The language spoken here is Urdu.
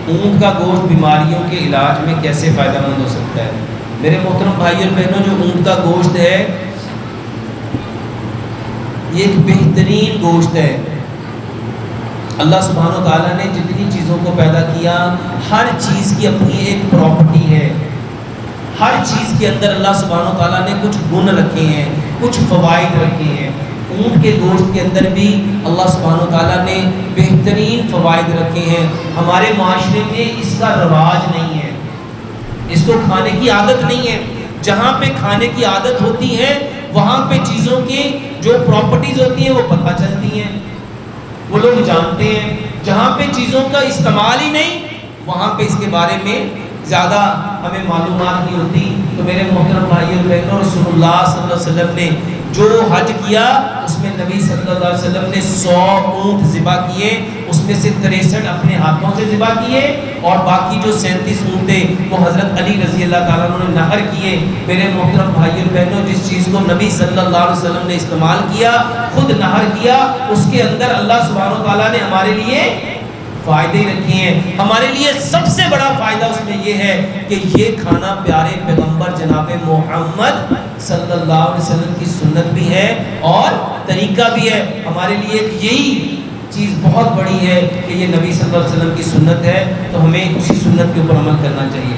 اونٹ کا گوشت بیماریوں کے علاج میں کیسے فائدہ مند ہو سکتا ہے؟ میرے محترم بھائی اور بہنوں، جو اونٹ کا گوشت ہے یہ ایک بہترین گوشت ہے۔ اللہ سبحانہ و تعالیٰ نے جتنی چیزوں کو پیدا کیا، ہر چیز کی اپنی ایک پراپرٹی ہے۔ ہر چیز کے اندر اللہ سبحانہ و تعالیٰ نے کچھ گن رکھے ہیں، کچھ فوائد رکھے ہیں۔ اونٹ کے گوشت کے اندر بھی اللہ سبحانہ و تعالیٰ نے بہترین فوائد رکھے ہیں۔ ہمارے معاشرے میں اس کا رواج نہیں ہے، اس کو کھانے کی عادت نہیں ہے۔ جہاں پہ کھانے کی عادت ہوتی ہے وہاں پہ چیزوں کی جو پراپرٹیز ہوتی ہیں وہ پتہ چلتی ہیں، وہ لوگ جانتے ہیں۔ جہاں پہ چیزوں کا استعمال ہی نہیں وہاں پہ اس کے بارے میں زیادہ ہمیں معلومات نہیں ہوتی۔ تو میرے محترم بھائی اور بہنوں، رسول اللہ صلی اللہ علیہ وسلم نے جو حج کیا اس میں نبی صلی اللہ علیہ وسلم نے 100 اونٹ ذبح کیے، اس میں سے 63 اپنے ہاتھوں سے ذبح کیے اور باقی جو 37 اونٹ تھے وہ حضرت علی رضی اللہ تعالیٰ عنہ نے نحر کیے۔ میرے محترم بھائی اور بہنوں، جس چیز کو نبی صلی اللہ علیہ وسلم نے استعمال کیا، خود نحر کیا، اس کے اندر اللہ سبحانہ وتعالیٰ نے ہمارے لیے فائدے رکھے ہیں۔ ہمارے لیے سب سے بڑا فائدہ اس میں یہ ہے کہ یہ کھانا پیارے پیغمبر جناب محمد صلی اللہ علیہ وسلم کی سنت بھی ہے اور طریقہ بھی ہے۔ ہمارے لیے یہی چیز بہت بڑی ہے کہ یہ نبی صلی اللہ علیہ وسلم کی سنت ہے، تو ہمیں اسی سنت کے اوپر عمل کرنا چاہیے۔